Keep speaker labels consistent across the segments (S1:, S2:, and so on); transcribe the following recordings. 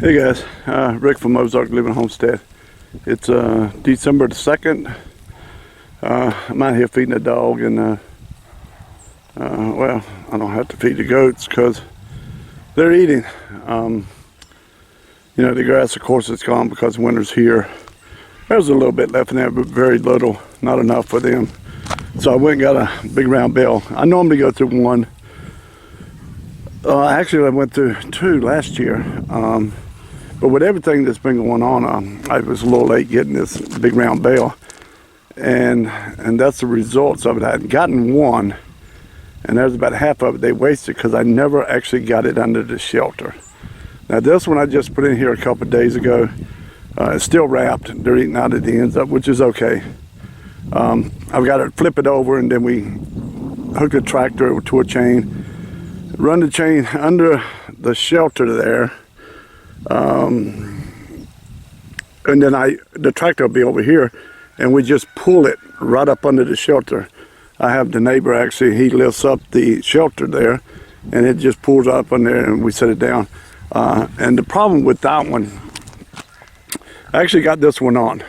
S1: Hey guys, Rick from Livestock, Homestead. It's December the 2nd. I'm out here feeding a dog, and well, I don't have to feed the goats because they're eating. You know, the grass, of course, it's gone because winter's here. There's a little bit left in there, but very little, not enough for them. So I went and got a big round bale. I normally go through one. Actually, I went through two last year. But with everything that's been going on, I was a little late getting this big round bale, and that's the results of it. I had gotten one, and there's about half of it they wasted because I never actually got it under the shelter. Now this one I just put in here a couple of days ago. It's still wrapped. They're eating out at the ends up, which is okay. I've got to flip it over, and then we hook the tractor to a chain, run the chain under the shelter there. And then the tractor will be over here, and we just pull it right up under the shelter. I have the neighbor, actually, he lifts up the shelter there, and it just pulls up on there, and we set it down. And the problem with that one, I actually got this one on.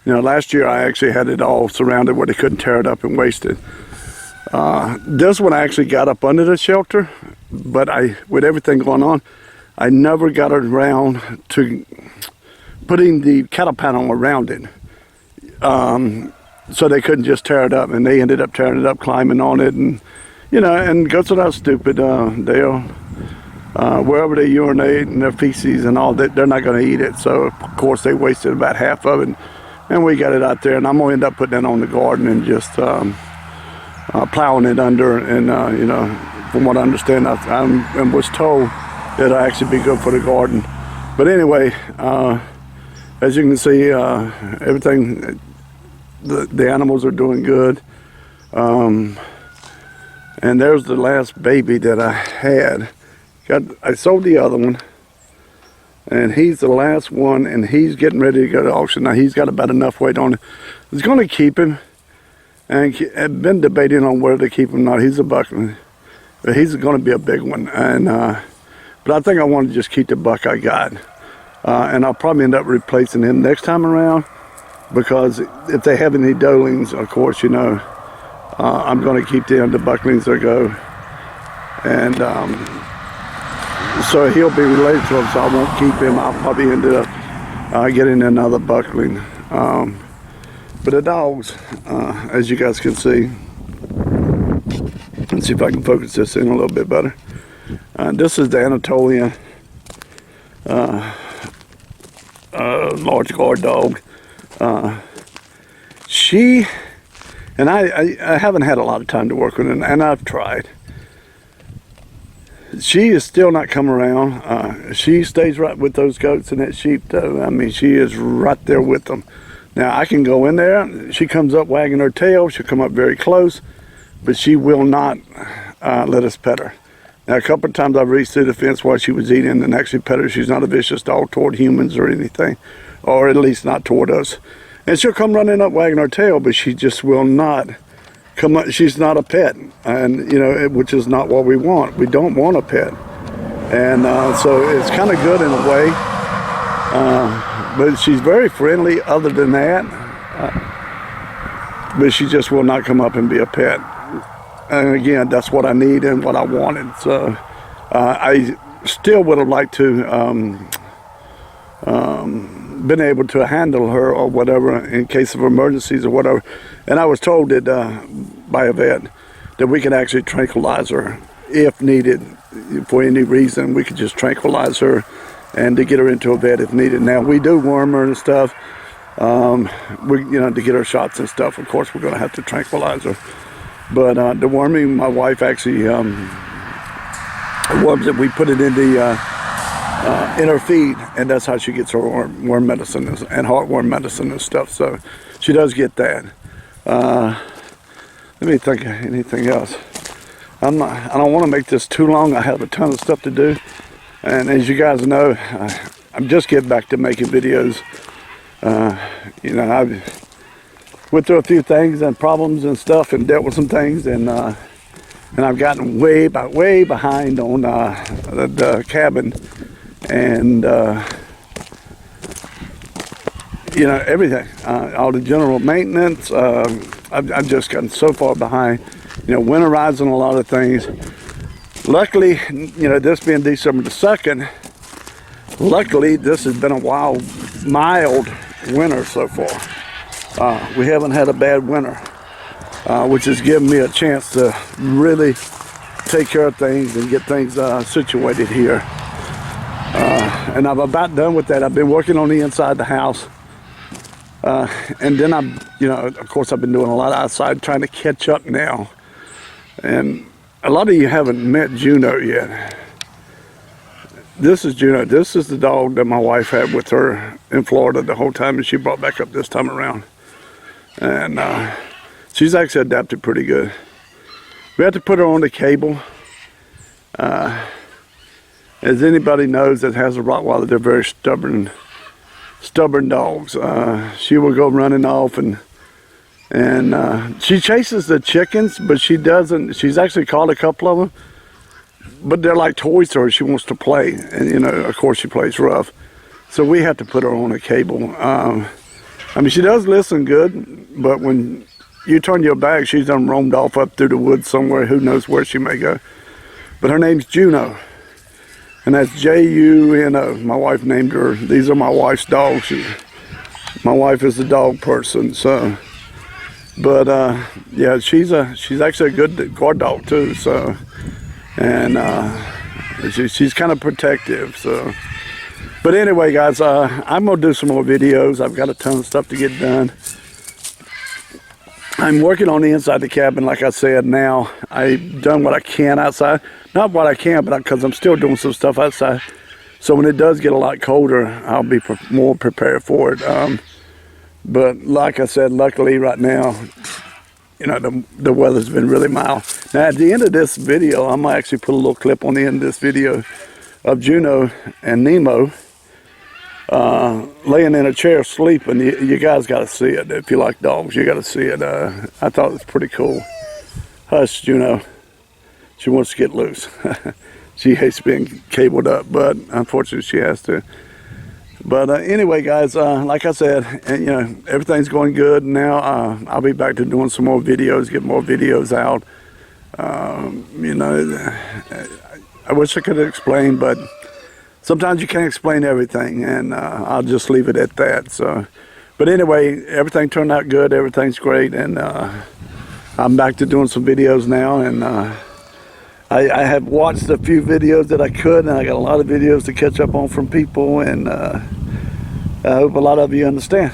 S1: You know, last year I actually had it all surrounded where they couldn't tear it up and waste it. This one I actually got up under the shelter, but with everything going on, I never got around to putting the cattle panel around it, so they couldn't just tear it up, and they ended up tearing it up, climbing on it, and you know, and goats are not stupid. They'll wherever they urinate and their feces and all that, they're not going to eat it. So of course they wasted about half of it, and we got it out there, and I'm going to end up putting it on the garden and just plowing it under, and you know, from what I understand, I was told it'll actually be good for the garden. But anyway, as you can see, everything, the animals are doing good. And there's the last baby that I had. I sold the other one, and he's the last one, and he's getting ready to go to auction. Now he's got about enough weight on it. I was going to keep him, and I've been debating on whether to keep him or not. He's a buckling, but he's going to be a big one. And but I think I want to just keep the buck I got. And I'll probably end up replacing him next time around, because if they have any doelings, of course, you know, I'm going to keep them, the bucklings that go. And so he'll be related to him, so I won't keep him. I'll probably end up getting another buckling. But the dogs, as you guys can see, let's see if I can focus this in a little bit better. This is the Anatolian large guard dog. She, and I haven't had a lot of time to work with her, and I've tried. She is still not come around. She stays right with those goats and that sheep, though. I mean, she is right there with them. Now, I can go in there. She comes up wagging her tail. She'll come up very close, but she will not let us pet her. Now, a couple of times I've reached through the fence while she was eating and actually pet her. She's not a vicious dog toward humans or anything, or at least not toward us. And she'll come running up wagging her tail, but she just will not come up. She's not a pet, and you know, which is not what we want. We don't want a pet, and so it's kind of good in a way. But she's very friendly other than that. But she just will not come up and be a pet. And again, that's what I need and what I wanted. So I still would have liked to been able to handle her or whatever in case of emergencies or whatever. And I was told that by a vet that we could actually tranquilize her if needed. For any reason, we could just tranquilize her and to get her into a vet if needed. Now we do worm her and stuff. You know, to get her shots and stuff. Of course, we're going to have to tranquilize her. But the worming, my wife actually worms it. We put it in her feed, and that's how she gets her worm medicine and heartworm medicine and stuff. So she does get that. Let me think of anything else. I don't want to make this too long. I have a ton of stuff to do, and as you guys know, I'm just getting back to making videos. You know, I've went through a few things and problems and stuff, and dealt with some things, and I've gotten way behind on the cabin and you know, everything, all the general maintenance. I've just gotten so far behind, you know, winterizing a lot of things. Luckily, you know, this being December the 2nd, luckily this has been a mild winter so far. We haven't had a bad winter, which has given me a chance to really take care of things and get things situated here. And I'm about done with that. I've been working on the inside of the house. And then you know, of course I've been doing a lot outside trying to catch up now. And a lot of you haven't met Juno yet. This is Juno. This is the dog that my wife had with her in Florida the whole time, and she brought back up this time around. And she's actually adapted pretty good. We had to put her on the cable. As anybody knows that has a Rottweiler, they're very stubborn dogs. She will go running off, and she chases the chickens, but she doesn't. She's actually caught a couple of them, but they're like toys to her. She wants to play, and you know, of course, she plays rough. So we have to put her on a cable. I mean, she does listen good, but when you turn your back, she's done roamed off up through the woods somewhere. Who knows where she may go? But her name's Juno. And that's Juno. My wife named her. These are my wife's dogs. My wife is a dog person, so. But yeah, she's actually a good guard dog too. So, and she's kind of protective. So, but anyway, guys, I'm gonna do some more videos. I've got a ton of stuff to get done. I'm working on the inside of the cabin, like I said. Now I've done what I can outside. Not what I can, but because I'm still doing some stuff outside. So when it does get a lot colder, I'll be more prepared for it. But like I said, luckily right now, you know, the weather's been really mild. Now at the end of this video, I'm gonna actually put a little clip on the end of this video of Juno and Nemo laying in a chair sleeping. You guys got to see it. If you like dogs, you got to see it. I thought it was pretty cool. Hush, Juno. She wants to get loose. She hates being cabled up, but unfortunately she has to. But anyway, guys, like I said, and, you know, everything's going good now. I'll be back to doing some more videos, get more videos out. You know, I wish I could explain, but sometimes you can't explain everything, and I'll just leave it at that. So, but anyway, everything turned out good. Everything's great, and I'm back to doing some videos now. And I have watched a few videos that I could, and I got a lot of videos to catch up on from people, and I hope a lot of you understand.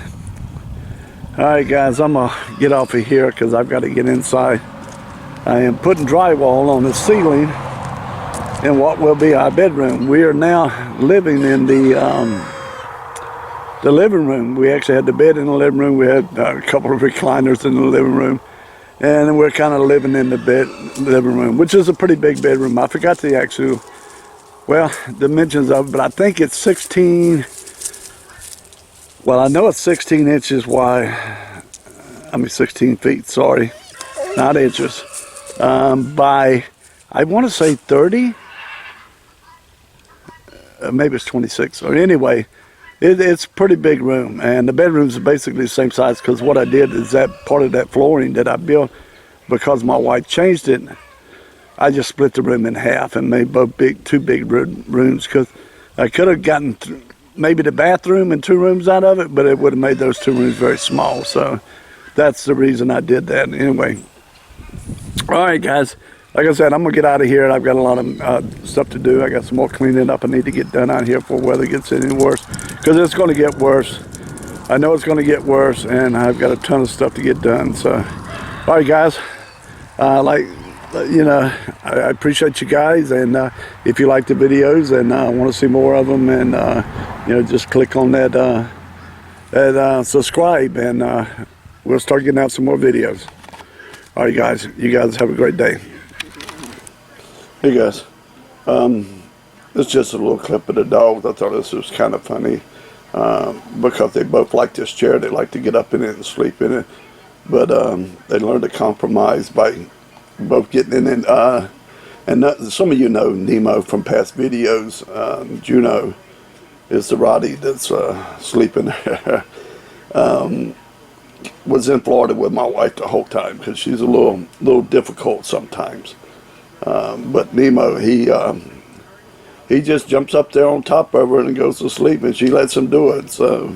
S1: All right, guys, I'm gonna get off of here because I've got to get inside. I am putting drywall on the ceiling in what will be our bedroom. We are now living in the living room. We actually had the bed in the living room. We had a couple of recliners in the living room, and we're kind of living in the living room, which is a pretty big bedroom. I forgot the actual, well, dimensions of it, but I think it's 16. Well, I know it's 16 inches wide. I mean 16 feet. Sorry, not inches. By, I want to say 30. Maybe it's 26. Or anyway, it's a pretty big room, and the bedrooms are basically the same size, because what I did is that part of that flooring that I built, because my wife changed it, I just split the room in half and made both two big rooms, because I could have gotten maybe the bathroom and 2 rooms out of it, but it would have made those 2 rooms very small. So that's the reason I did that. Anyway, all right, guys. Like I said, I'm going to get out of here. I've got a lot of stuff to do. I got some more cleaning up I need to get done out here before weather gets any worse, because it's going to get worse. I know it's going to get worse, and I've got a ton of stuff to get done. So, all right, guys. You know, I appreciate you guys, and if you like the videos and want to see more of them, and you know, just click on that subscribe, and we'll start getting out some more videos. All right, guys. You guys have a great day. Hey guys, it's just a little clip of the dogs. I thought this was kind of funny because they both like this chair. They like to get up in it and sleep in it, but they learned to compromise by both getting in And some of you know Nemo from past videos. Juno is the Roddy that's sleeping there. Was in Florida with my wife the whole time because she's a little difficult sometimes. But Nemo, he just jumps up there on top of her and goes to sleep, and she lets him do it. So,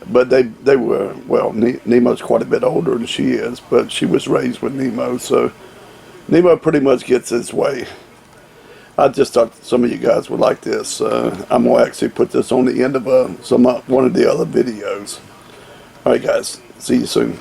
S1: but they were, well, Nemo's quite a bit older than she is, but she was raised with Nemo, so Nemo pretty much gets his way. I just thought some of you guys would like this. I'm gonna actually put this on the end of one of the other videos. All right, guys. See you soon.